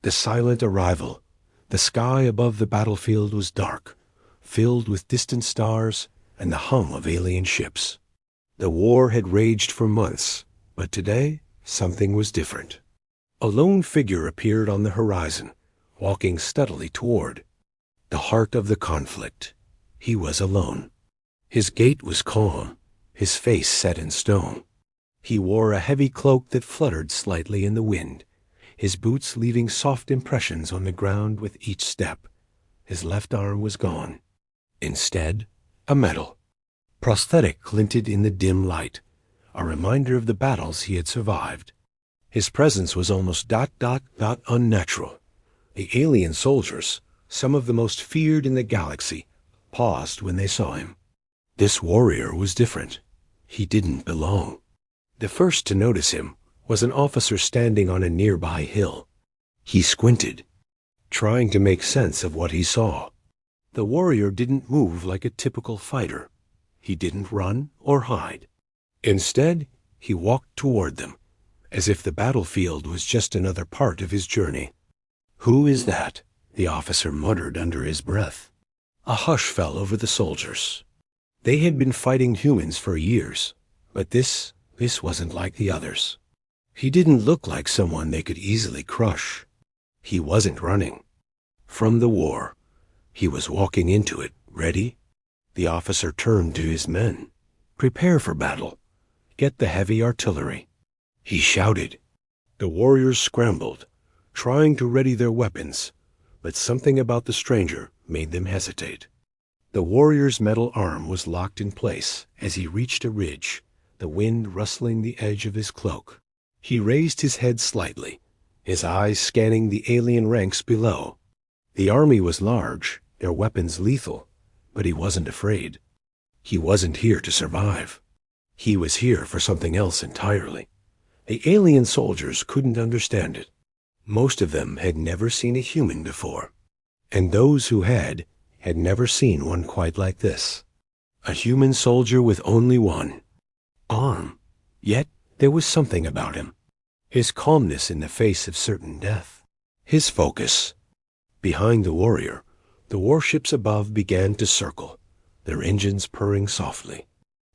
The silent arrival. The sky above the battlefield was dark, filled with distant stars and the hum of alien ships. The war had raged for months, but today something was different. A lone figure appeared on the horizon, walking steadily toward the heart of the conflict. He was alone. His gait was calm, his face set in stone. He wore a heavy cloak that fluttered slightly in the wind, his boots leaving soft impressions on the ground with each step. His left arm was gone. Instead, a medal. Prosthetic glinted in the dim light, a reminder of the battles he had survived. His presence was almost unnatural. The alien soldiers, some of the most feared in the galaxy, paused when they saw him. This warrior was different. He didn't belong. The first to notice him was an officer standing on a nearby hill. He squinted, trying to make sense of what he saw. The warrior didn't move like a typical fighter. He didn't run or hide. Instead, he walked toward them, as if the battlefield was just another part of his journey. "Who is that?" the officer muttered under his breath. A hush fell over the soldiers. They had been fighting humans for years, but this wasn't like the others. He didn't look like someone they could easily crush. He wasn't running from the war. He was walking into it, ready. The officer turned to his men. "Prepare for battle. Get the heavy artillery," he shouted. The warriors scrambled, trying to ready their weapons, but something about the stranger made them hesitate. The warrior's metal arm was locked in place as he reached a ridge, the wind rustling the edge of his cloak. He raised his head slightly, his eyes scanning the alien ranks below. The army was large, their weapons lethal, but he wasn't afraid. He wasn't here to survive. He was here for something else entirely. The alien soldiers couldn't understand it. Most of them had never seen a human before, and those who had never seen one quite like this. A human soldier with only one arm. Yet there was something about him. His calmness in the face of certain death. His focus. Behind the warrior, the warships above began to circle, their engines purring softly.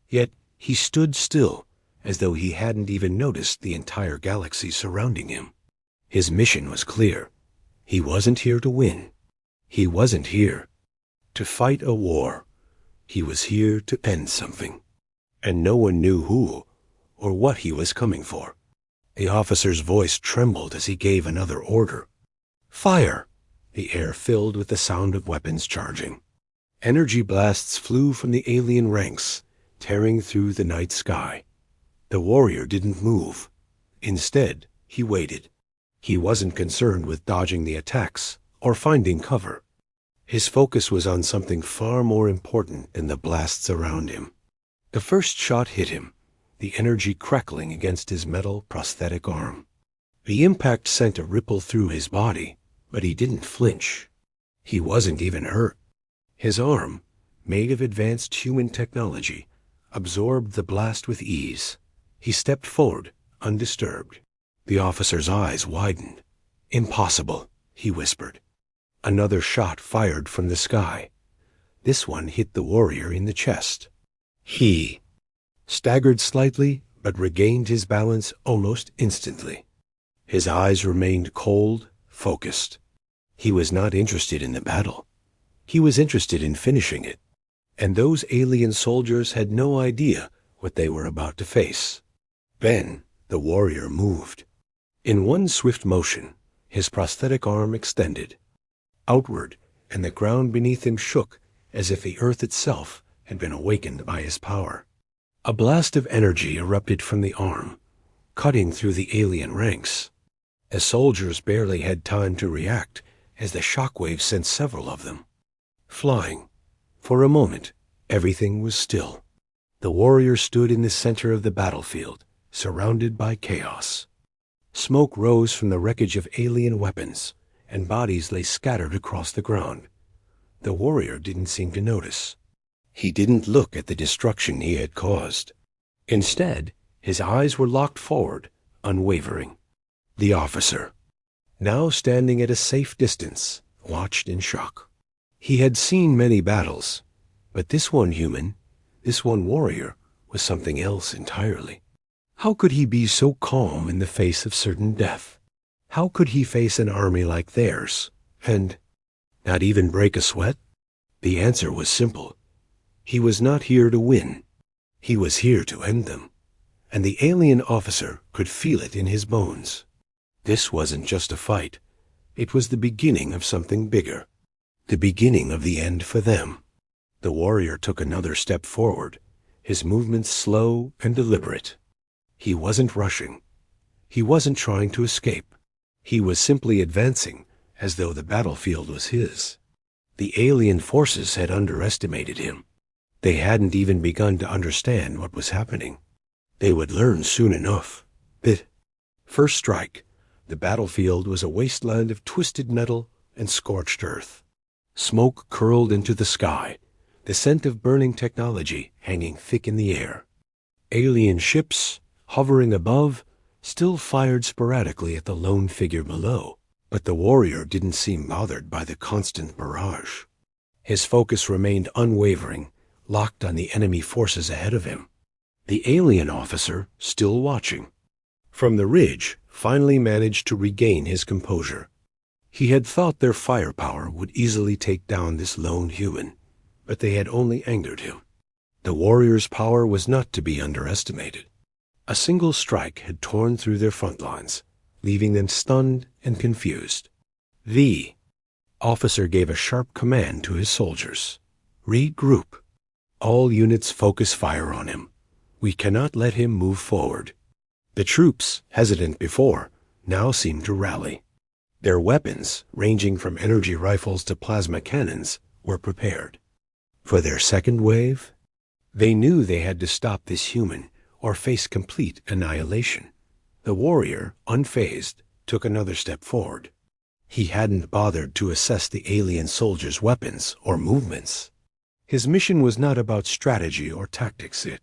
Yet he stood still, as though he hadn't even noticed the entire galaxy surrounding him. His mission was clear. He wasn't here to win. He wasn't here to fight a war. He was here to end something. And no one knew who or what he was coming for. The officer's voice trembled as he gave another order. "Fire!" The air filled with the sound of weapons charging. Energy blasts flew from the alien ranks, tearing through the night sky. The warrior didn't move. Instead, he waited. He wasn't concerned with dodging the attacks or finding cover. His focus was on something far more important than the blasts around him. The first shot hit him, the energy crackling against his metal prosthetic arm. The impact sent a ripple through his body, but he didn't flinch. He wasn't even hurt. His arm, made of advanced human technology, absorbed the blast with ease. He stepped forward, undisturbed. The officer's eyes widened. "Impossible," he whispered. Another shot fired from the sky. This one hit the warrior in the chest. He staggered slightly, but regained his balance almost instantly. His eyes remained cold, focused. He was not interested in the battle. He was interested in finishing it. And those alien soldiers had no idea what they were about to face. Then the warrior moved. In one swift motion, his prosthetic arm extended outward, and the ground beneath him shook as if the earth itself had been awakened by his power. A blast of energy erupted from the arm, cutting through the alien ranks. The soldiers barely had time to react as the shockwave sent several of them flying. For a moment, everything was still. The warrior stood in the center of the battlefield, surrounded by chaos. Smoke rose from the wreckage of alien weapons, and bodies lay scattered across the ground. The warrior didn't seem to notice. He didn't look at the destruction he had caused. Instead, his eyes were locked forward, unwavering. The officer. now standing at a safe distance, watched in shock. He had seen many battles, but this one human, this one warrior, was something else entirely. How could he be so calm in the face of certain death? How could he face an army like theirs, and not even break a sweat? The answer was simple. He was not here to win. He was here to end them. And the alien officer could feel it in his bones. This wasn't just a fight. It was the beginning of something bigger. The beginning of the end for them. The warrior took another step forward, his movements slow and deliberate. He wasn't rushing. He wasn't trying to escape. He was simply advancing, as though the battlefield was his. The alien forces had underestimated him. They hadn't even begun to understand what was happening. They would learn soon enough. First strike, the battlefield was a wasteland of twisted metal and scorched earth. Smoke curled into the sky, the scent of burning technology hanging thick in the air. Alien ships, hovering above, still fired sporadically at the lone figure below, but the warrior didn't seem bothered by the constant barrage. His focus remained unwavering, locked on the enemy forces ahead of him. The alien officer, still watching, from the ridge, finally managed to regain his composure. He had thought their firepower would easily take down this lone human, but they had only angered him. The warrior's power was not to be underestimated. A single strike had torn through their front lines, leaving them stunned and confused. The officer gave a sharp command to his soldiers. Regroup. All units focus fire on him. We cannot let him move forward. The troops, hesitant before, now seemed to rally. Their weapons, ranging from energy rifles to plasma cannons, were prepared. For their second wave, they knew they had to stop this human or face complete annihilation. The warrior, unfazed, took another step forward. He hadn't bothered to assess the alien soldier's weapons or movements. His mission was not about strategy or tactics. It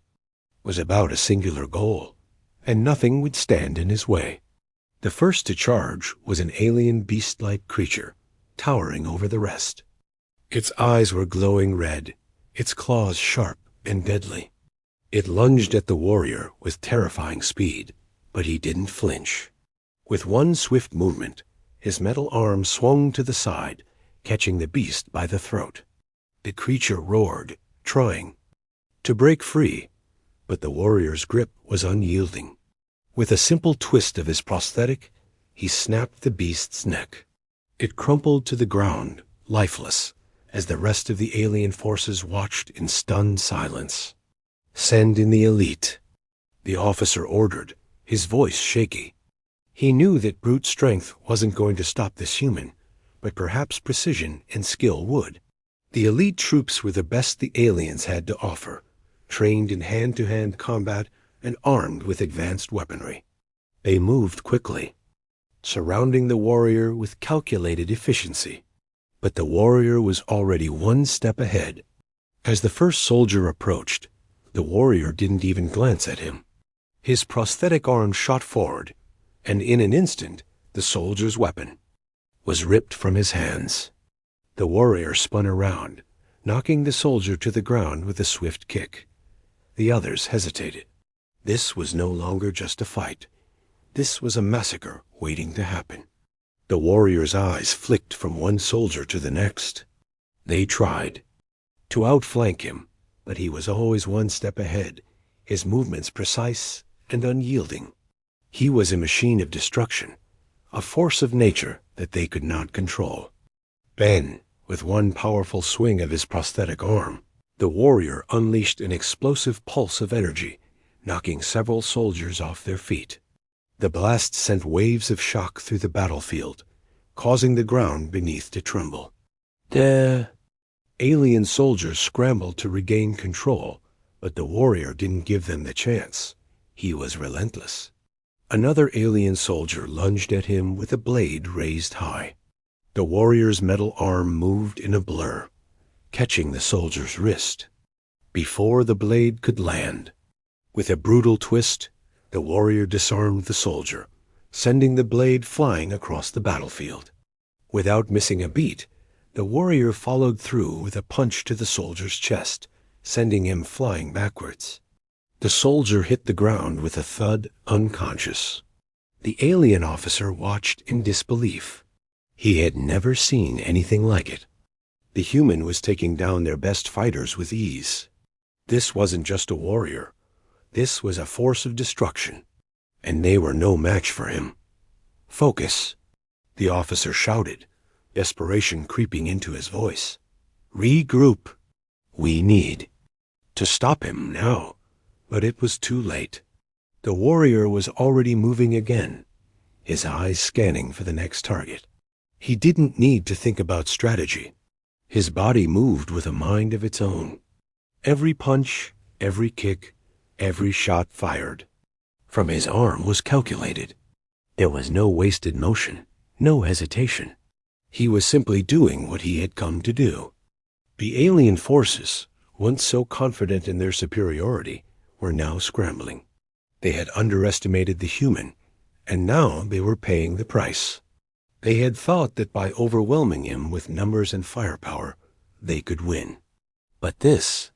was about a singular goal, and nothing would stand in his way. The first to charge was an alien beast-like creature, towering over the rest. Its eyes were glowing red, its claws sharp and deadly. It lunged at the warrior with terrifying speed, but he didn't flinch. With one swift movement, his metal arm swung to the side, catching the beast by the throat. The creature roared, trying to break free, but the warrior's grip was unyielding. With a simple twist of his prosthetic, he snapped the beast's neck. It crumpled to the ground, lifeless, as the rest of the alien forces watched in stunned silence. "Send in the elite," the officer ordered, his voice shaky. He knew that brute strength wasn't going to stop this human, but perhaps precision and skill would. The elite troops were the best the aliens had to offer, trained in hand-to-hand combat and armed with advanced weaponry. They moved quickly, surrounding the warrior with calculated efficiency. But the warrior was already one step ahead. As the first soldier approached, the warrior didn't even glance at him. His prosthetic arm shot forward, and in an instant, the soldier's weapon was ripped from his hands. The warrior spun around, knocking the soldier to the ground with a swift kick. The others hesitated. This was no longer just a fight. This was a massacre waiting to happen. The warrior's eyes flicked from one soldier to the next. They tried to outflank him, but he was always one step ahead, his movements precise and unyielding. He was a machine of destruction, a force of nature that they could not control. Then, with one powerful swing of his prosthetic arm, the warrior unleashed an explosive pulse of energy, knocking several soldiers off their feet. The blast sent waves of shock through the battlefield, causing the ground beneath to tremble. The alien soldiers scrambled to regain control, but the warrior didn't give them the chance. He was relentless. Another alien soldier lunged at him with a blade raised high. The warrior's metal arm moved in a blur, catching the soldier's wrist before the blade could land. With a brutal twist, the warrior disarmed the soldier, sending the blade flying across the battlefield. Without missing a beat, the warrior followed through with a punch to the soldier's chest, sending him flying backwards. The soldier hit the ground with a thud, unconscious. The alien officer watched in disbelief. He had never seen anything like it. The human was taking down their best fighters with ease. This wasn't just a warrior. This was a force of destruction, and they were no match for him. "Focus," the officer shouted, desperation creeping into his voice. "Regroup. We need to stop him now." But it was too late. The warrior was already moving again, his eyes scanning for the next target. He didn't need to think about strategy. His body moved with a mind of its own. Every punch, every kick, every shot fired from his arm was calculated. There was no wasted motion, no hesitation. He was simply doing what he had come to do. The alien forces, once so confident in their superiority, were now scrambling. They had underestimated the human, and now they were paying the price. They had thought that by overwhelming him with numbers and firepower, they could win. But this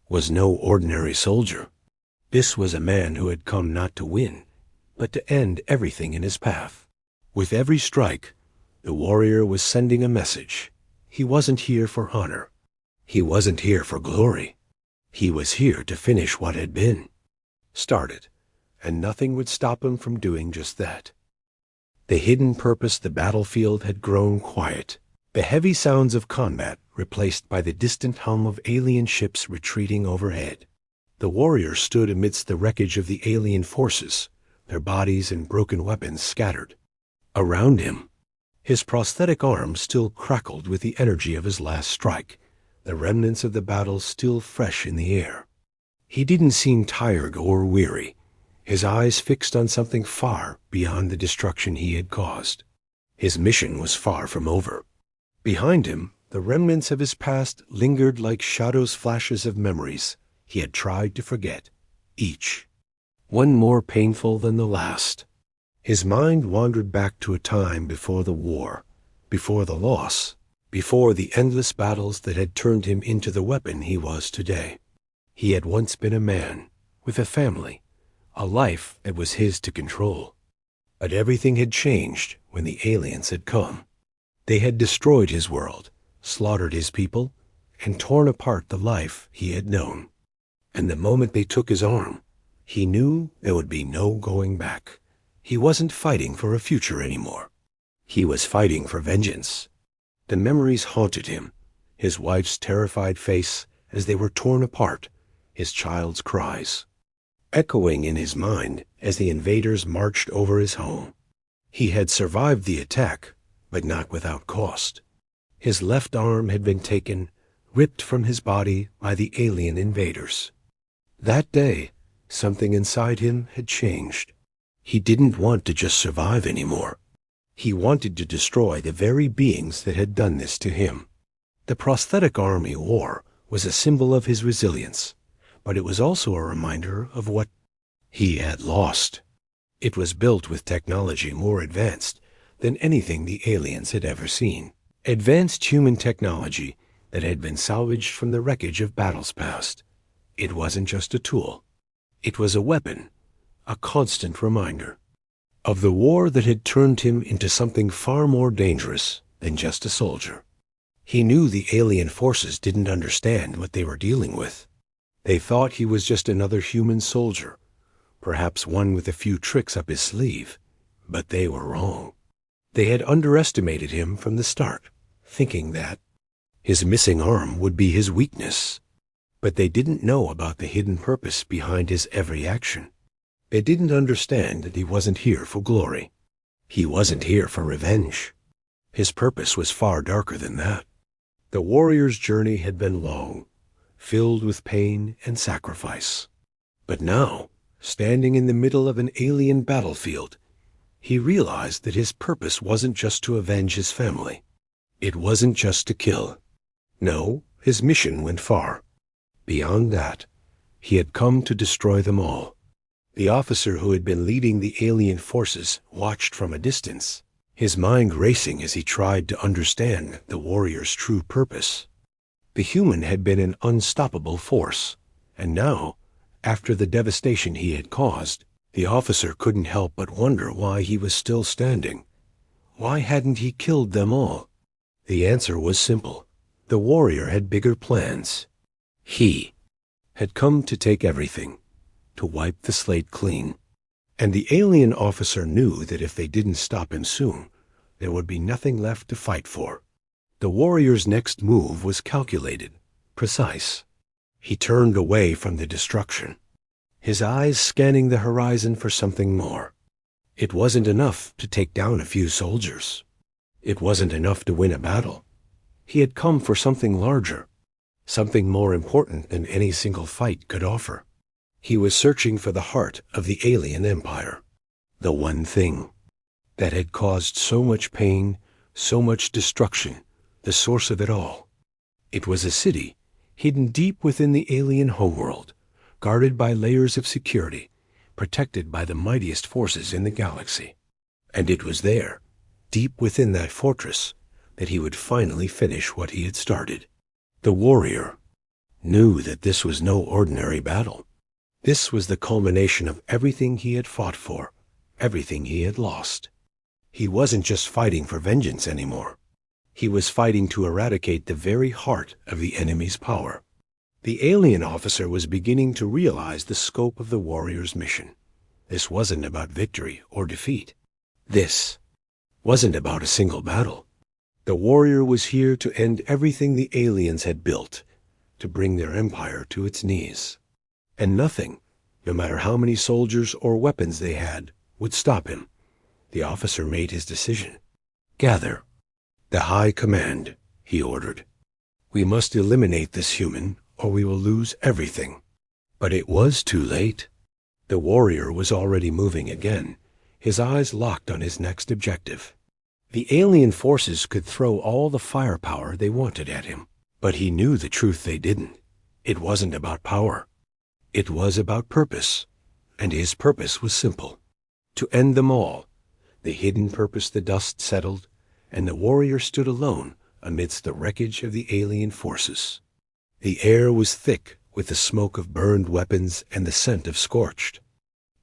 was no ordinary soldier. This was a man who had come not to win, but to end everything in his path. With every strike, the warrior was sending a message. He wasn't here for honor. He wasn't here for glory. He was here to finish what had been started, and nothing would stop him from doing just that. The hidden purpose the battlefield had grown quiet. The heavy sounds of combat replaced by the distant hum of alien ships retreating overhead. The warrior stood amidst the wreckage of the alien forces, their bodies and broken weapons scattered. Around him, his prosthetic arm still crackled with the energy of his last strike, the remnants of the battle still fresh in the air. He didn't seem tired or weary, his eyes fixed on something far beyond the destruction he had caused. His mission was far from over. Behind him, the remnants of his past lingered like shadows, flashes of memories he had tried to forget, each one more painful than the last. His mind wandered back to a time before the war, before the loss, before the endless battles that had turned him into the weapon he was today. He had once been a man, with a family, a life that was his to control. But everything had changed when the aliens had come. They had destroyed his world, slaughtered his people, and torn apart the life he had known. And the moment they took his arm, he knew there would be no going back. He wasn't fighting for a future anymore. He was fighting for vengeance. The memories haunted him, his wife's terrified face as they were torn apart, his child's cries, echoing in his mind as the invaders marched over his home. He had survived the attack, but not without cost. His left arm had been taken, ripped from his body by the alien invaders. That day, something inside him had changed. He didn't want to just survive anymore. He wanted to destroy the very beings that had done this to him. The prosthetic arm he wore was a symbol of his resilience, but it was also a reminder of what he had lost. It was built with technology more advanced than anything the aliens had ever seen. Advanced human technology that had been salvaged from the wreckage of battles past. It wasn't just a tool. It was a weapon, a constant reminder of the war that had turned him into something far more dangerous than just a soldier. He knew the alien forces didn't understand what they were dealing with. They thought he was just another human soldier, perhaps one with a few tricks up his sleeve, but they were wrong. They had underestimated him from the start, thinking that his missing arm would be his weakness. But they didn't know about the hidden purpose behind his every action. They didn't understand that he wasn't here for glory. He wasn't here for revenge. His purpose was far darker than that. The warrior's journey had been long, filled with pain and sacrifice. But now, standing in the middle of an alien battlefield, he realized that his purpose wasn't just to avenge his family. It wasn't just to kill. No, his mission went far. Beyond that, he had come to destroy them all. The officer who had been leading the alien forces watched from a distance, his mind racing as he tried to understand the warrior's true purpose. The human had been an unstoppable force, and now, after the devastation he had caused, the officer couldn't help but wonder why he was still standing. Why hadn't he killed them all? The answer was simple. The warrior had bigger plans. He had come to take everything, to wipe the slate clean. And the alien officer knew that if they didn't stop him soon, there would be nothing left to fight for. The warrior's next move was calculated, precise. He turned away from the destruction, his eyes scanning the horizon for something more. It wasn't enough to take down a few soldiers. It wasn't enough to win a battle. He had come for something larger, something more important than any single fight could offer. He was searching for the heart of the alien empire, the one thing that had caused so much pain, so much destruction, the source of it all. It was a city hidden deep within the alien homeworld, guarded by layers of security, protected by the mightiest forces in the galaxy. And it was there, deep within that fortress, that he would finally finish what he had started. The warrior knew that this was no ordinary battle. This was the culmination of everything he had fought for, everything he had lost. He wasn't just fighting for vengeance anymore. He was fighting to eradicate the very heart of the enemy's power. The alien officer was beginning to realize the scope of the warrior's mission. This wasn't about victory or defeat. This wasn't about a single battle. The warrior was here to end everything the aliens had built, to bring their empire to its knees. And nothing, no matter how many soldiers or weapons they had, would stop him. The officer made his decision. "Gather the high command," he ordered. "We must eliminate this human, or we will lose everything." But it was too late. The warrior was already moving again, his eyes locked on his next objective. The alien forces could throw all the firepower they wanted at him, but he knew the truth they didn't. It wasn't about power. It was about purpose, and his purpose was simple: to end them all. The hidden purpose. The dust settled, and the warrior stood alone amidst the wreckage of the alien forces. The air was thick with the smoke of burned weapons and the scent of scorched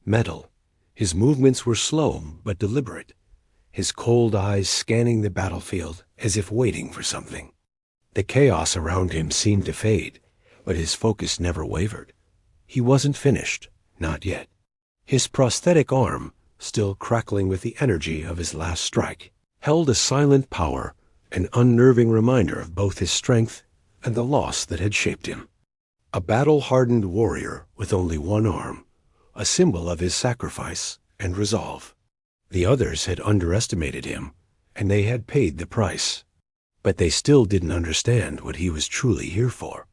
metal. His movements were slow but deliberate, his cold eyes scanning the battlefield as if waiting for something. The chaos around him seemed to fade, but his focus never wavered. He wasn't finished, not yet. His prosthetic arm, still crackling with the energy of his last strike, held a silent power, an unnerving reminder of both his strength and the loss that had shaped him. A battle-hardened warrior with only one arm, a symbol of his sacrifice and resolve. The others had underestimated him, and they had paid the price. But they still didn't understand what he was truly here for.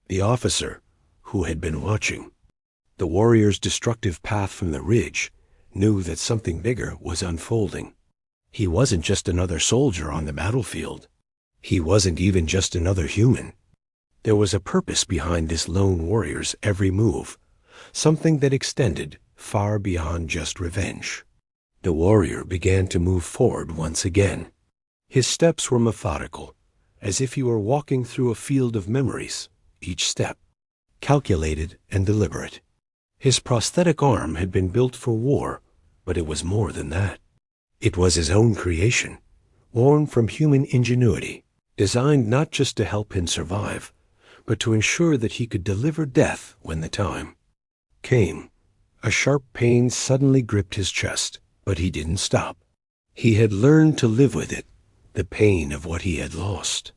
The officer, who had been watching the warrior's destructive path from the ridge, knew that something bigger was unfolding. He wasn't just another soldier on the battlefield. He wasn't even just another human. There was a purpose behind this lone warrior's every move, something that extended far beyond just revenge. The warrior began to move forward once again. His steps were methodical, as if he were walking through a field of memories, each step calculated and deliberate. His prosthetic arm had been built for war, but it was more than that. It was his own creation, born from human ingenuity, designed not just to help him survive, but to ensure that he could deliver death when the time came. A sharp pain suddenly gripped his chest, but he didn't stop. He had learned to live with it, the pain of what he had lost.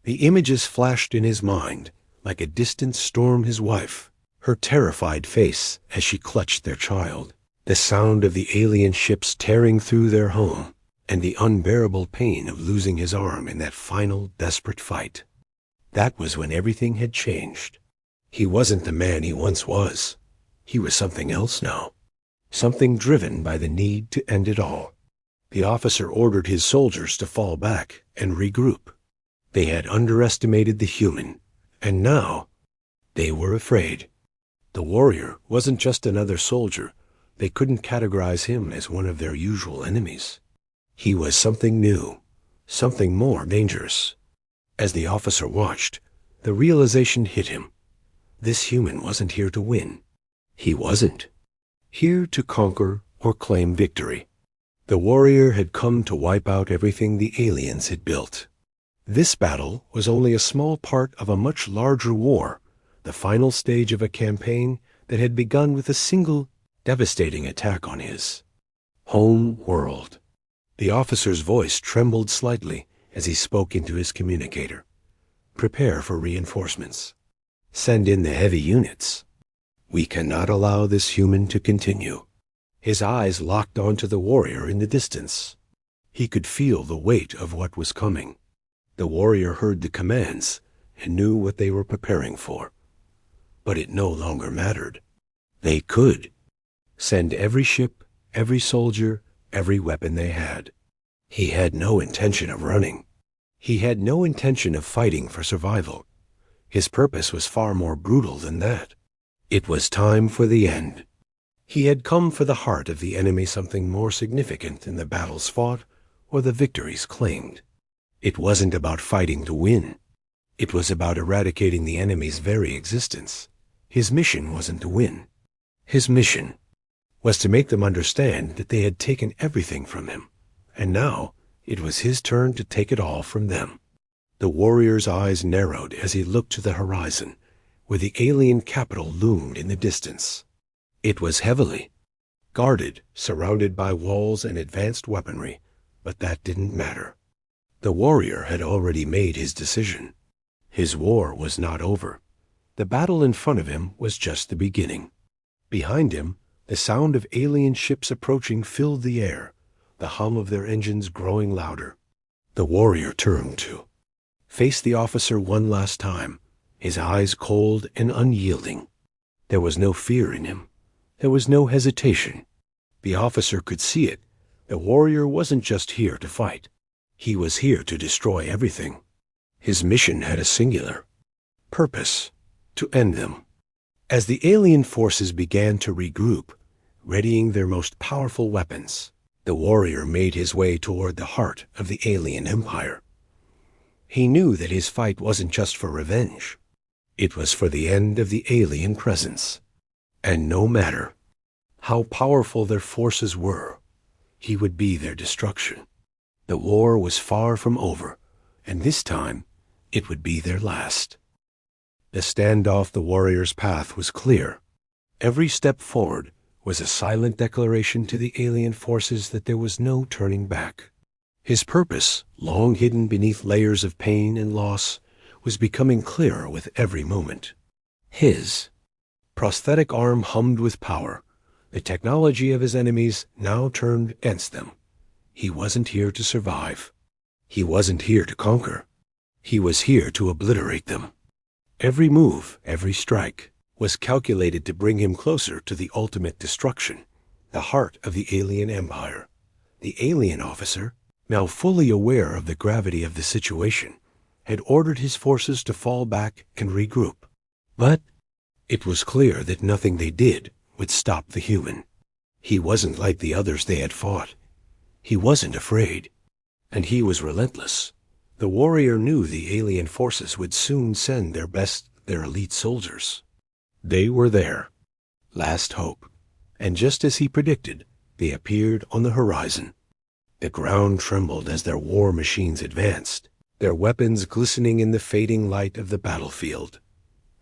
The images flashed in his mind like a distant storm: his wife, her terrified face as she clutched their child, the sound of the alien ships tearing through their home, and the unbearable pain of losing his arm in that final, desperate fight. That was when everything had changed. He wasn't the man he once was. He was something else now, something driven by the need to end it all. The officer ordered his soldiers to fall back and regroup. They had underestimated the human, and now they were afraid. The warrior wasn't just another soldier. They couldn't categorize him as one of their usual enemies. He was something new, something more dangerous. As the officer watched, the realization hit him. This human wasn't here to win. He wasn't here to conquer or claim victory. The warrior had come to wipe out everything the aliens had built. This battle was only a small part of a much larger war, the final stage of a campaign that had begun with a single devastating attack on his home world. The officer's voice trembled slightly as he spoke into his communicator. Prepare for reinforcements. Send in the heavy units. We cannot allow this human to continue. His eyes locked onto the warrior in the distance. He could feel the weight of what was coming. The warrior heard the commands and knew what they were preparing for. But it no longer mattered. They could send every ship, every soldier, every weapon they had. He had no intention of running. He had no intention of fighting for survival. His purpose was far more brutal than that. It was time for the end. He had come for the heart of the enemy, something more significant than the battles fought or the victories claimed. It wasn't about fighting to win. It was about eradicating the enemy's very existence. His mission wasn't to win. His mission was to make them understand that they had taken everything from him, and now it was his turn to take it all from them. The warrior's eyes narrowed as he looked to the horizon, where the alien capital loomed in the distance. It was heavily guarded, surrounded by walls and advanced weaponry, but that didn't matter. The warrior had already made his decision. His war was not over. The battle in front of him was just the beginning. Behind him, the sound of alien ships approaching filled the air, the hum of their engines growing louder. The warrior turned to face the officer one last time, his eyes cold and unyielding. There was no fear in him. There was no hesitation. The officer could see it. The warrior wasn't just here to fight. He was here to destroy everything. His mission had a singular purpose: to end them. As the alien forces began to regroup, readying their most powerful weapons, the warrior made his way toward the heart of the alien empire. He knew that his fight wasn't just for revenge. It was for the end of the alien presence. And no matter how powerful their forces were, he would be their destruction. The war was far from over, and this time it would be their last. The standoff the warrior's path was clear. Every step forward was a silent declaration to the alien forces that there was no turning back. His purpose, long hidden beneath layers of pain and loss, was becoming clearer with every moment. His prosthetic arm hummed with power. The technology of his enemies now turned against them. He wasn't here to survive. He wasn't here to conquer. He was here to obliterate them. Every move, every strike, was calculated to bring him closer to the ultimate destruction, the heart of the alien empire. The alien officer, now fully aware of the gravity of the situation, had ordered his forces to fall back and regroup. But it was clear that nothing they did would stop the human. He wasn't like the others they had fought. He wasn't afraid, and he was relentless. The warrior knew the alien forces would soon send their best, their elite soldiers. They were there, last hope, and just as he predicted, they appeared on the horizon. The ground trembled as their war machines advanced, their weapons glistening in the fading light of the battlefield.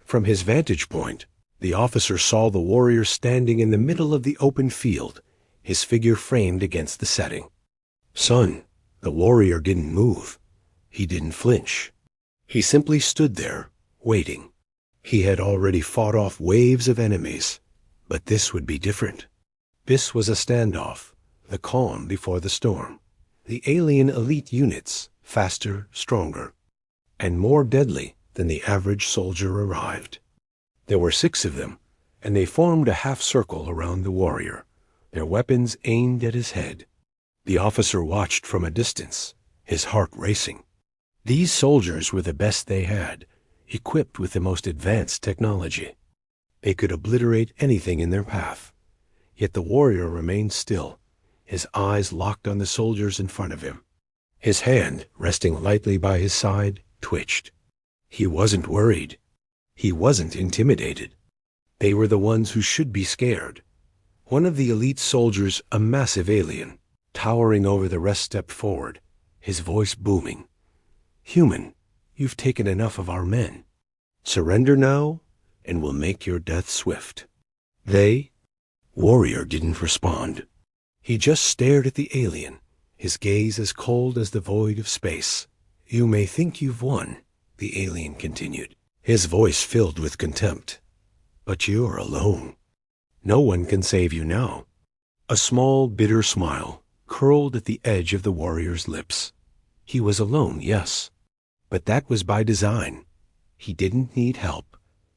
From his vantage point, the officer saw the warrior standing in the middle of the open field, his figure framed against the setting. Son, the warrior didn't move. He didn't flinch. He simply stood there, waiting. He had already fought off waves of enemies, but this would be different. This was a standoff, the calm before the storm. The alien elite units, faster, stronger, and more deadly than the average soldier arrived. There were 6 of them, and they formed a half-circle around the warrior, their weapons aimed at his head. The officer watched from a distance, his heart racing. These soldiers were the best they had, equipped with the most advanced technology. They could obliterate anything in their path. Yet the warrior remained still, his eyes locked on the soldiers in front of him. His hand, resting lightly by his side, twitched. He wasn't worried. He wasn't intimidated. They were the ones who should be scared. One of the elite soldiers, a massive alien, towering over the rest, stepped forward, his voice booming. "Human, you've taken enough of our men. Surrender now, and we'll make your death swift." Warrior didn't respond. He just stared at the alien, his gaze as cold as the void of space. "You may think you've won," the alien continued, his voice filled with contempt. "But you're alone. No one can save you now." A small, bitter smile curled at the edge of the warrior's lips. He was alone, yes, but that was by design. He didn't need help.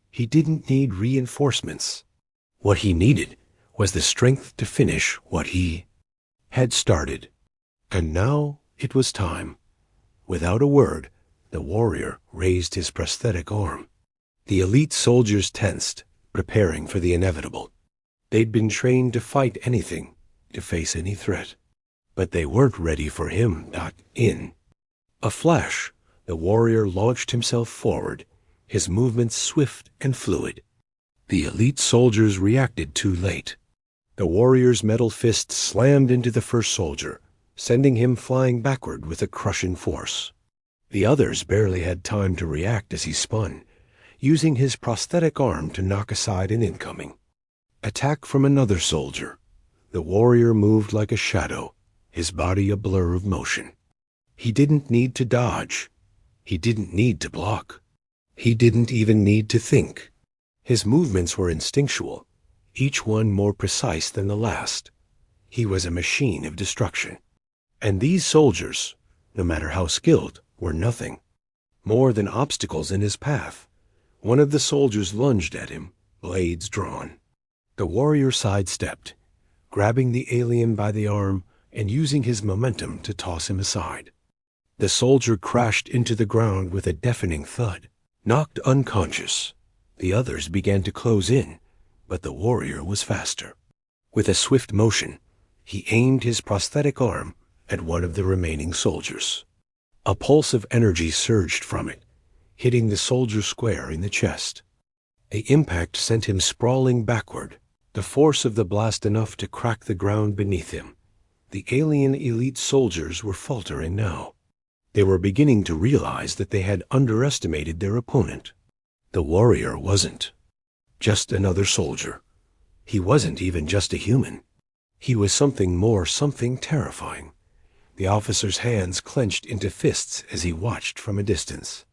He didn't need reinforcements. What he needed was the strength to finish what he had started. And now it was time. Without a word, the warrior raised his prosthetic arm. The elite soldiers tensed, preparing for the inevitable. They'd been trained to fight anything, to face any threat. But they weren't ready for him. In a flash, the warrior launched himself forward, his movements swift and fluid. The elite soldiers reacted too late. The warrior's metal fist slammed into the first soldier, sending him flying backward with a crushing force. The others barely had time to react as he spun, using his prosthetic arm to knock aside an incoming attack from another soldier. The warrior moved like a shadow, his body a blur of motion. He didn't need to dodge. He didn't need to block. He didn't even need to think. His movements were instinctual, each one more precise than the last. He was a machine of destruction. And these soldiers, no matter how skilled, were nothing more than obstacles in his path. One of the soldiers lunged at him, blades drawn. The warrior sidestepped, grabbing the alien by the arm and using his momentum to toss him aside. The soldier crashed into the ground with a deafening thud. Knocked unconscious, the others began to close in, but the warrior was faster. With a swift motion, he aimed his prosthetic arm at one of the remaining soldiers. A pulse of energy surged from it, hitting the soldier square in the chest. The impact sent him sprawling backward, the force of the blast enough to crack the ground beneath him. The alien elite soldiers were faltering now. They were beginning to realize that they had underestimated their opponent. The warrior wasn't just another soldier. He wasn't even just a human. He was something more, something terrifying. The officer's hands clenched into fists as he watched from a distance.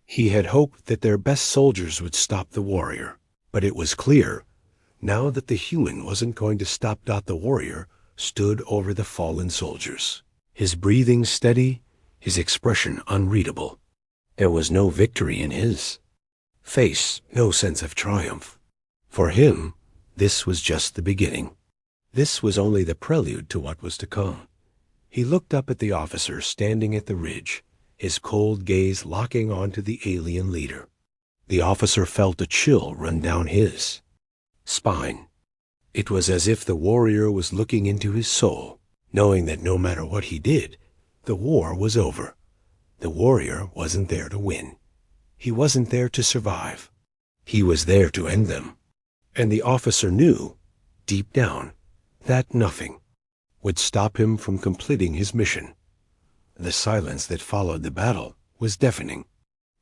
He had hoped that their best soldiers would stop the warrior, but it was clear now that the human wasn't going to stop. The warrior stood over the fallen soldiers, his breathing steady, his expression unreadable. There was no victory in his face, no sense of triumph. For him, this was just the beginning. This was only the prelude to what was to come. He looked up at the officer standing at the ridge, his cold gaze locking onto the alien leader. The officer felt a chill run down his spine. It was as if the warrior was looking into his soul, knowing that no matter what he did, the war was over. The warrior wasn't there to win. He wasn't there to survive. He was there to end them. And the officer knew, deep down, that nothing would stop him from completing his mission. The silence that followed the battle was deafening.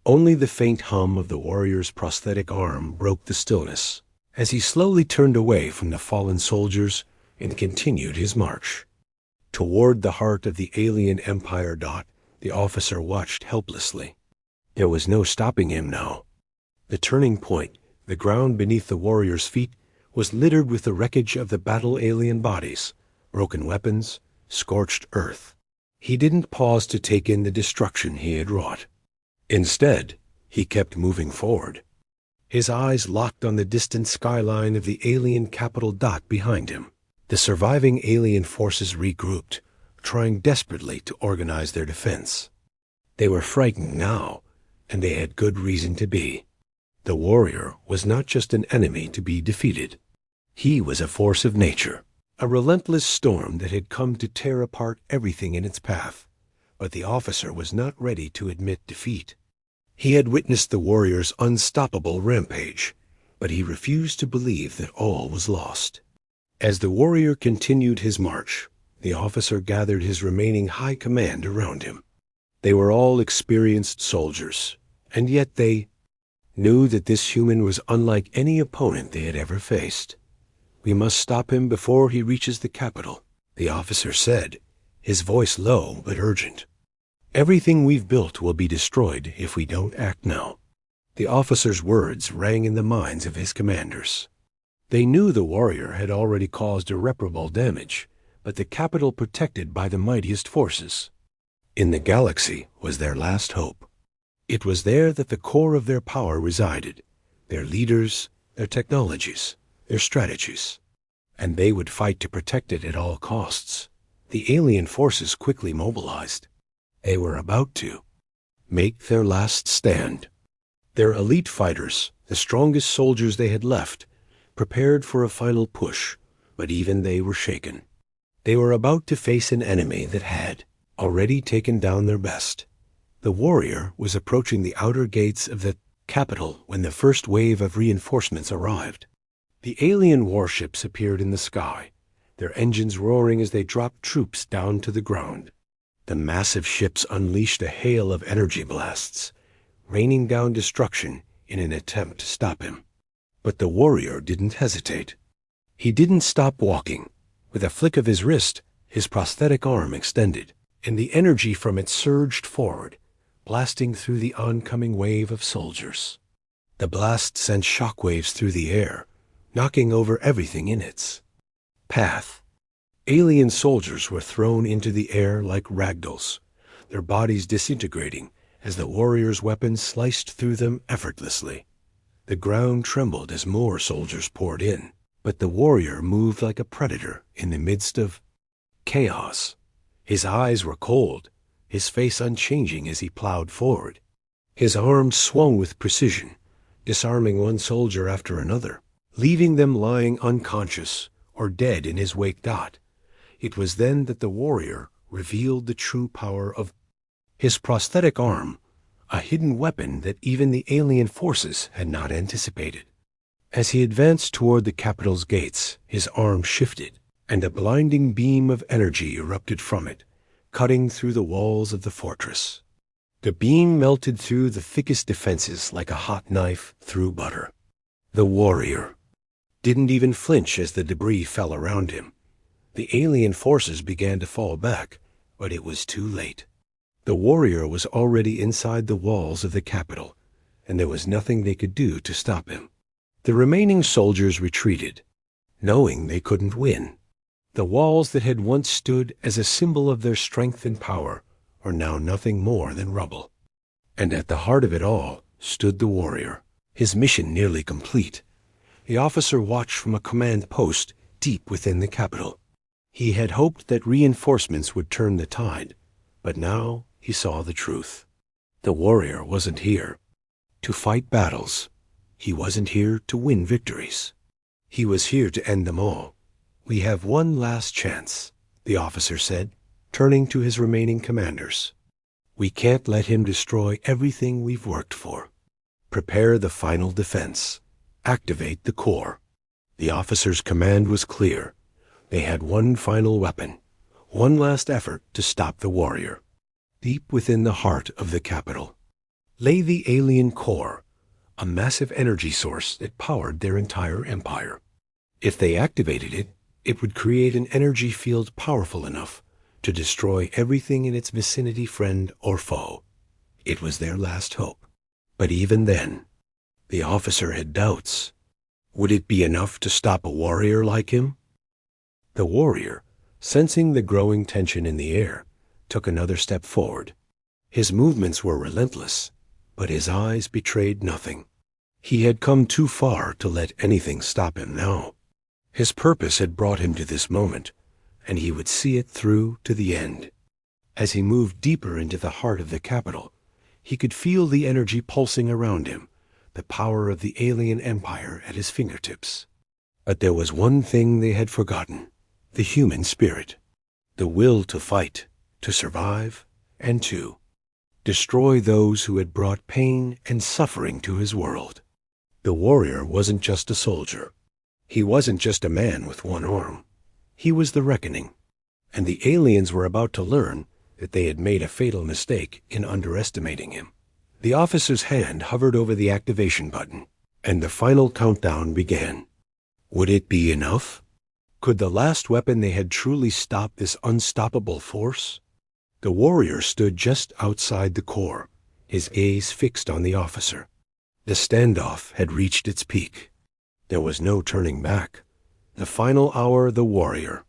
Only the faint hum of the warrior's prosthetic arm broke the stillness as he slowly turned away from the fallen soldiers and continued his march. Toward the heart of the alien empire. The officer watched helplessly. There was no stopping him now. The turning point, the ground beneath the warrior's feet, was littered with the wreckage of the battle alien bodies, broken weapons, scorched earth. He didn't pause to take in the destruction he had wrought. Instead, he kept moving forward. His eyes locked on the distant skyline of the alien capital. Behind him. The surviving alien forces regrouped, trying desperately to organize their defense. They were frightened now, and they had good reason to be. The warrior was not just an enemy to be defeated. He was a force of nature, a relentless storm that had come to tear apart everything in its path. But the officer was not ready to admit defeat. He had witnessed the warrior's unstoppable rampage, but he refused to believe that all was lost. As the warrior continued his march, the officer gathered his remaining high command around him. They were all experienced soldiers, and yet they knew that this human was unlike any opponent they had ever faced. "We must stop him before he reaches the capital," the officer said, his voice low but urgent. "Everything we've built will be destroyed if we don't act now." The officer's words rang in the minds of his commanders. They knew the warrior had already caused irreparable damage, but the capital protected by the mightiest forces in the galaxy was their last hope. It was there that the core of their power resided, their leaders, their technologies, their strategies. And they would fight to protect it at all costs. The alien forces quickly mobilized. They were about to make their last stand. Their elite fighters, the strongest soldiers they had left, prepared for a final push, but even they were shaken. They were about to face an enemy that had already taken down their best. The warrior was approaching the outer gates of the capital when the first wave of reinforcements arrived. The alien warships appeared in the sky, their engines roaring as they dropped troops down to the ground. The massive ships unleashed a hail of energy blasts, raining down destruction in an attempt to stop him. But the warrior didn't hesitate. He didn't stop walking. With a flick of his wrist, his prosthetic arm extended, and the energy from it surged forward, blasting through the oncoming wave of soldiers. The blast sent shockwaves through the air, knocking over everything in its path. Alien soldiers were thrown into the air like ragdolls, their bodies disintegrating as the warrior's weapons sliced through them effortlessly. The ground trembled as more soldiers poured in, but the warrior moved like a predator in the midst of chaos. His eyes were cold, his face unchanging as he plowed forward. His arms swung with precision, disarming one soldier after another, leaving them lying unconscious or dead in his wake. It was then that the warrior revealed the true power of his prosthetic arm, a hidden weapon that even the alien forces had not anticipated. As he advanced toward the capital's gates, his arm shifted, and a blinding beam of energy erupted from it, cutting through the walls of the fortress. The beam melted through the thickest defenses like a hot knife through butter. The warrior didn't even flinch as the debris fell around him. The alien forces began to fall back, but it was too late. The warrior was already inside the walls of the capital, and there was nothing they could do to stop him. The remaining soldiers retreated, knowing they couldn't win. The walls that had once stood as a symbol of their strength and power are now nothing more than rubble. And at the heart of it all stood the warrior, his mission nearly complete. The officer watched from a command post deep within the capital. He had hoped that reinforcements would turn the tide, but now he saw the truth. The warrior wasn't here to fight battles. He wasn't here to win victories. He was here to end them all. "We have one last chance," the officer said, turning to his remaining commanders. "We can't let him destroy everything we've worked for. Prepare the final defense. Activate the core." The officer's command was clear. They had one final weapon, one last effort to stop the warrior. Deep within the heart of the capital lay the alien core, a massive energy source that powered their entire empire. If they activated it, it would create an energy field powerful enough to destroy everything in its vicinity, friend or foe. It was their last hope. But even then, the officer had doubts. Would it be enough to stop a warrior like him? The warrior, sensing the growing tension in the air, took another step forward. His movements were relentless, but his eyes betrayed nothing. He had come too far to let anything stop him now. His purpose had brought him to this moment, and he would see it through to the end. As he moved deeper into the heart of the capital, he could feel the energy pulsing around him, the power of the alien empire at his fingertips. But there was one thing they had forgotten: the human spirit, the will to fight, to survive, and to destroy those who had brought pain and suffering to his world. The warrior wasn't just a soldier. He wasn't just a man with one arm. He was the reckoning. And the aliens were about to learn that they had made a fatal mistake in underestimating him. The officer's hand hovered over the activation button, and the final countdown began. Would it be enough? Could the last weapon they had truly stop this unstoppable force? The warrior stood just outside the core, his gaze fixed on the officer. The standoff had reached its peak. There was no turning back. The final hour, the warrior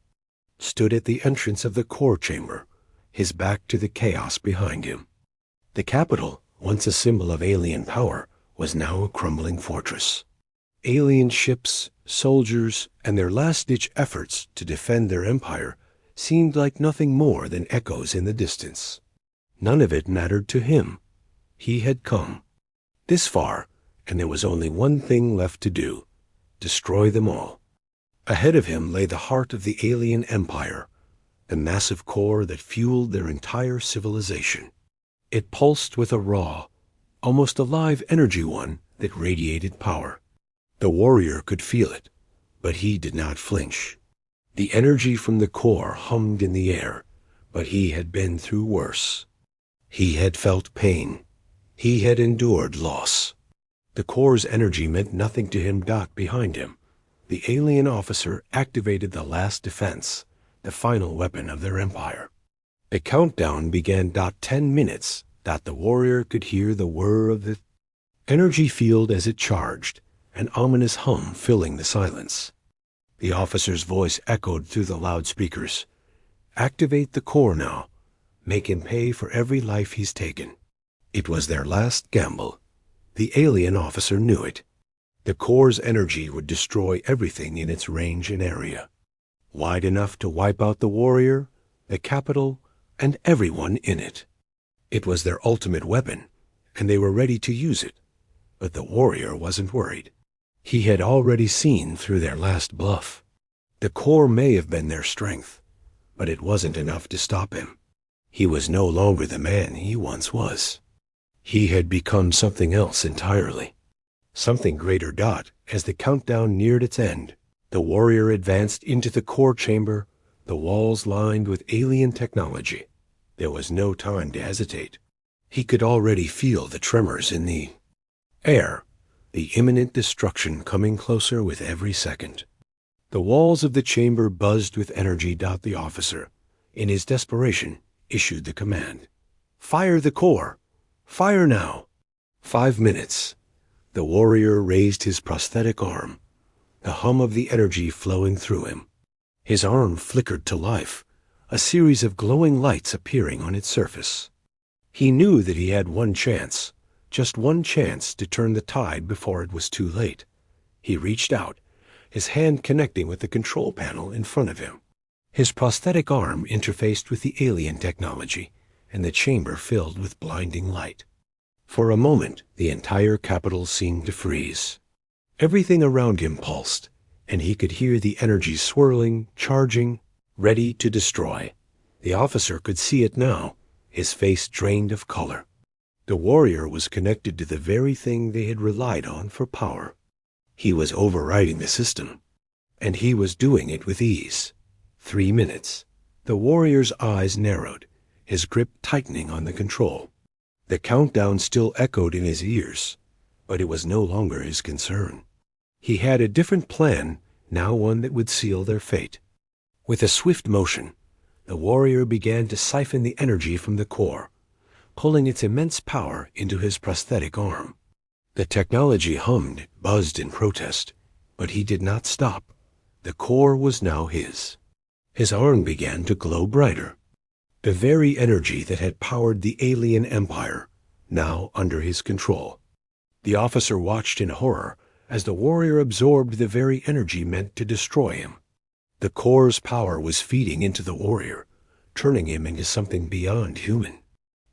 stood at the entrance of the core chamber, his back to the chaos behind him. The capital, once a symbol of alien power, was now a crumbling fortress. Alien ships, soldiers, and their last-ditch efforts to defend their empire seemed like nothing more than echoes in the distance. None of it mattered to him. He had come this far, and there was only one thing left to do: destroy them all. Ahead of him lay the heart of the alien empire, the massive core that fueled their entire civilization. It pulsed with a raw, almost alive energy, one that radiated power. The warrior could feel it, but he did not flinch. The energy from the core hummed in the air, but he had been through worse. He had felt pain. He had endured loss. The core's energy meant nothing to him. Behind him, the alien officer activated the last defense, the final weapon of their empire. The countdown began. 10 minutes. The warrior could hear the whir of the energy field as it charged, an ominous hum filling the silence. The officer's voice echoed through the loudspeakers. Activate the core now. Make him pay for every life he's taken. It was their last gamble. The alien officer knew it. The core's energy would destroy everything in its range and area, wide enough to wipe out the warrior, the capital, and everyone in it. It was their ultimate weapon, and they were ready to use it. But the warrior wasn't worried. He had already seen through their last bluff. The core may have been their strength, but it wasn't enough to stop him. He was no longer the man he once was. He had become something else entirely. Something greater. As the countdown neared its end, the warrior advanced into the core chamber, the walls lined with alien technology. There was no time to hesitate. He could already feel the tremors in the air, the imminent destruction coming closer with every second. The walls of the chamber buzzed with energy. The officer, in his desperation, issued the command. Fire the core! Fire now! 5 minutes. The warrior raised his prosthetic arm, the hum of the energy flowing through him. His arm flickered to life, a series of glowing lights appearing on its surface. He knew that he had one chance, just one chance to turn the tide before it was too late. He reached out, his hand connecting with the control panel in front of him. His prosthetic arm interfaced with the alien technology, and the chamber filled with blinding light. For a moment, the entire capital seemed to freeze. Everything around him pulsed, and he could hear the energy swirling, charging, ready to destroy. The officer could see it now, his face drained of color. The warrior was connected to the very thing they had relied on for power. He was overriding the system, and he was doing it with ease. 3 minutes. The warrior's eyes narrowed, his grip tightening on the control. The countdown still echoed in his ears, but it was no longer his concern. He had a different plan, now one that would seal their fate. With a swift motion, the warrior began to siphon the energy from the core, pulling its immense power into his prosthetic arm. The technology hummed, buzzed in protest, but he did not stop. The core was now his. His arm began to glow brighter. The very energy that had powered the alien empire, now under his control. The officer watched in horror as the warrior absorbed the very energy meant to destroy him. The core's power was feeding into the warrior, turning him into something beyond human.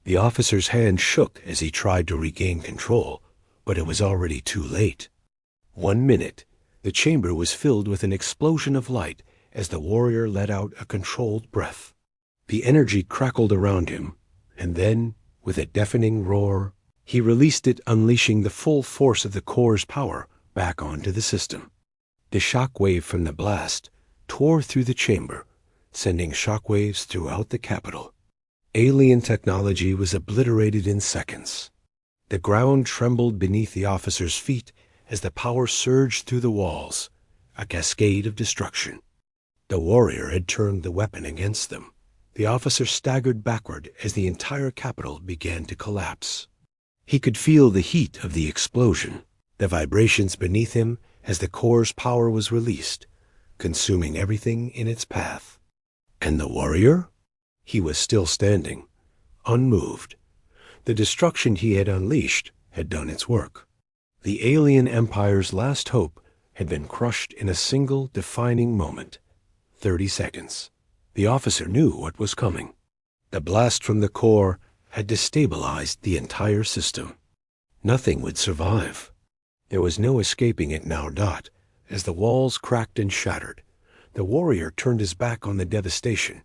The officer's hand shook as he tried to regain control, But it was already too late. 1 minute, the chamber was filled with an explosion of light as the warrior let out a controlled breath. The energy crackled around him, and then, with a deafening roar, he released it, unleashing the full force of the core's power back onto the system. The shock wave from the blast tore through the chamber, sending shockwaves throughout the capital. Alien technology was obliterated in seconds. The ground trembled beneath the officer's feet as the power surged through the walls, a cascade of destruction. The warrior had turned the weapon against them. The officer staggered backward as the entire capital began to collapse. He could feel the heat of the explosion, the vibrations beneath him as the core's power was released, consuming everything in its path. And the warrior? He was still standing, unmoved. The destruction he had unleashed had done its work. The alien empire's last hope had been crushed in a single defining moment. 30 seconds. The officer knew what was coming. The blast from the core had destabilized the entire system. Nothing would survive. There was no escaping it now. As the walls cracked and shattered, the warrior turned his back on the devastation,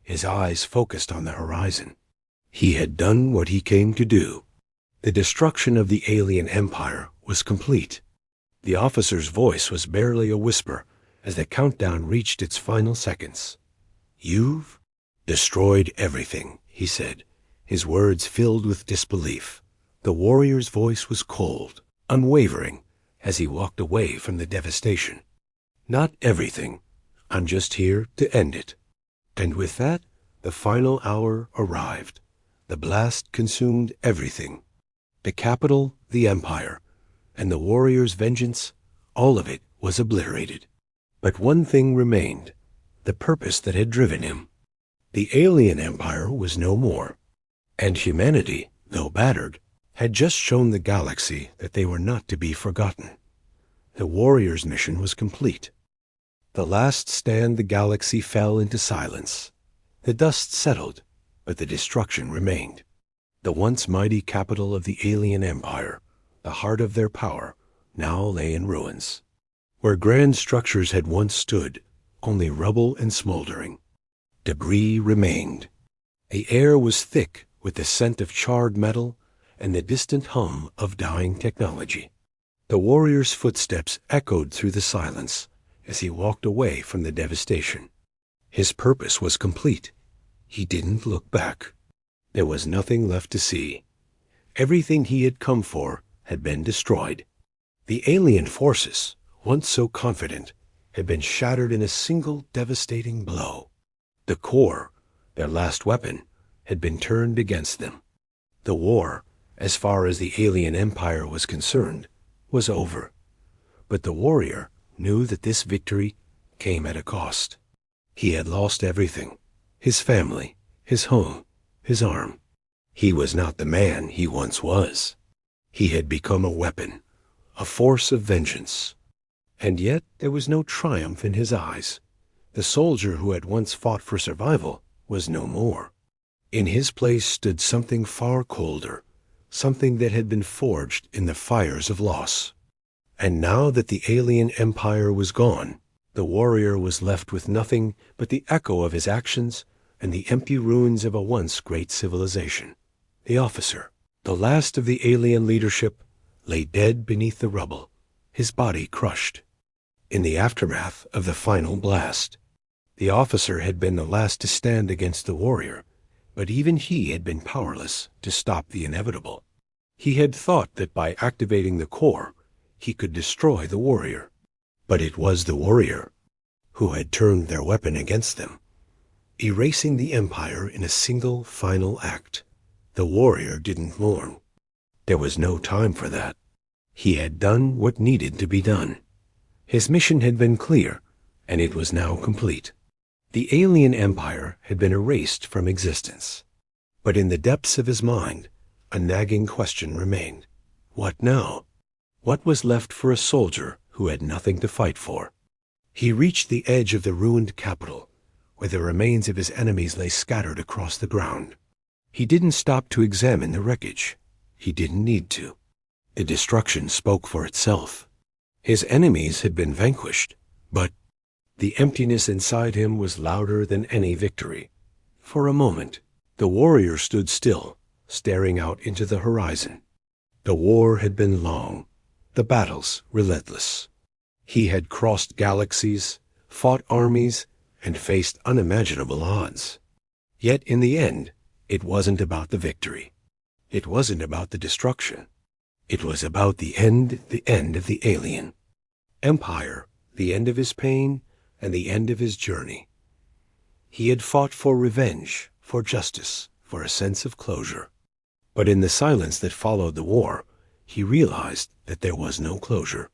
his eyes focused on the horizon. He had done what he came to do. The destruction of the alien empire was complete. The officer's voice was barely a whisper as the countdown reached its final seconds. "You've destroyed everything," he said, his words filled with disbelief. The warrior's voice was cold, unwavering, as he walked away from the devastation. "Not everything. I'm just here to end it." And with that, the final hour arrived. The blast consumed everything. The capital, the empire, and the warrior's vengeance, all of it was obliterated. But one thing remained, the purpose that had driven him. The alien empire was no more, and humanity, though battered, had just shown the galaxy that they were not to be forgotten. The warrior's mission was complete. The last stand the galaxy fell into silence. The dust settled, but the destruction remained. The once mighty capital of the alien empire, the heart of their power, now lay in ruins. Where grand structures had once stood, only rubble and smoldering. Debris remained. The air was thick with the scent of charred metal and the distant hum of dying technology. The warrior's footsteps echoed through the silence as he walked away from the devastation. His purpose was complete. He didn't look back. There was nothing left to see. Everything he had come for had been destroyed. The alien forces, once so confident, had been shattered in a single devastating blow. The core, their last weapon, had been turned against them. The war, as far as the alien empire was concerned, was over. But the warrior knew that this victory came at a cost. He had lost everything: his family, his home, his arm. He was not the man he once was. He had become a weapon, a force of vengeance. And yet there was no triumph in his eyes. The soldier who had once fought for survival was no more. In his place stood something far colder, something that had been forged in the fires of loss. And now that the alien empire was gone, the warrior was left with nothing but the echo of his actions and the empty ruins of a once great civilization. The officer, the last of the alien leadership, lay dead beneath the rubble, his body crushed. In the aftermath of the final blast, the officer had been the last to stand against the warrior, but even he had been powerless to stop the inevitable. He had thought that by activating the core, he could destroy the warrior. But it was the warrior who had turned their weapon against them, erasing the empire in a single final act. The warrior didn't mourn. There was no time for that. He had done what needed to be done. His mission had been clear, and it was now complete. The alien empire had been erased from existence. But in the depths of his mind, a nagging question remained. What now? What was left for a soldier who had nothing to fight for? He reached the edge of the ruined capital, where the remains of his enemies lay scattered across the ground. He didn't stop to examine the wreckage. He didn't need to. The destruction spoke for itself. His enemies had been vanquished, but the emptiness inside him was louder than any victory. For a moment, the warrior stood still, staring out into the horizon. The war had been long, the battles relentless. He had crossed galaxies, fought armies, and faced unimaginable odds. Yet in the end, it wasn't about the victory. It wasn't about the destruction. It was about the end of the alien. Empire, the end of his pain, and the end of his journey. He had fought for revenge, for justice, for a sense of closure. But in the silence that followed the war, he realized that there was no closure,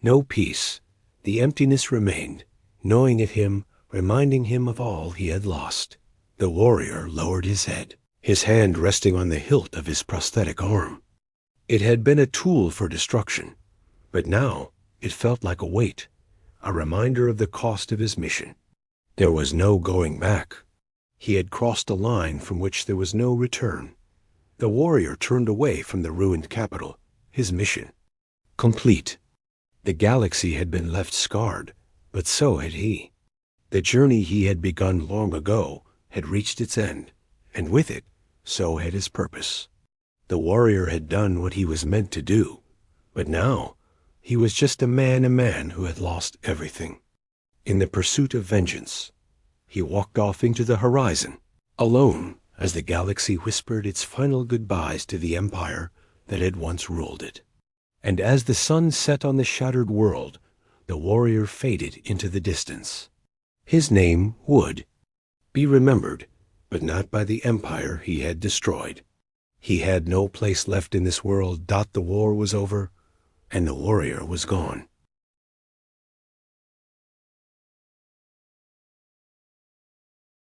no peace. The emptiness remained, gnawing at him, reminding him of all he had lost. The warrior lowered his head, his hand resting on the hilt of his prosthetic arm. It had been a tool for destruction, but now it felt like a weight, a reminder of the cost of his mission. There was no going back. He had crossed a line from which there was no return. The warrior turned away from the ruined capital, his mission complete. The galaxy had been left scarred, but so had he. The journey he had begun long ago had reached its end, and with it, so had his purpose. The warrior had done what he was meant to do, but now he was just a man who had lost everything. In the pursuit of vengeance, he walked off into the horizon, alone, as the galaxy whispered its final goodbyes to the empire that had once ruled it. And as the sun set on the shattered world, the warrior faded into the distance. His name would be remembered, but not by the empire he had destroyed. He had no place left in this world. The war was over, and the warrior was gone.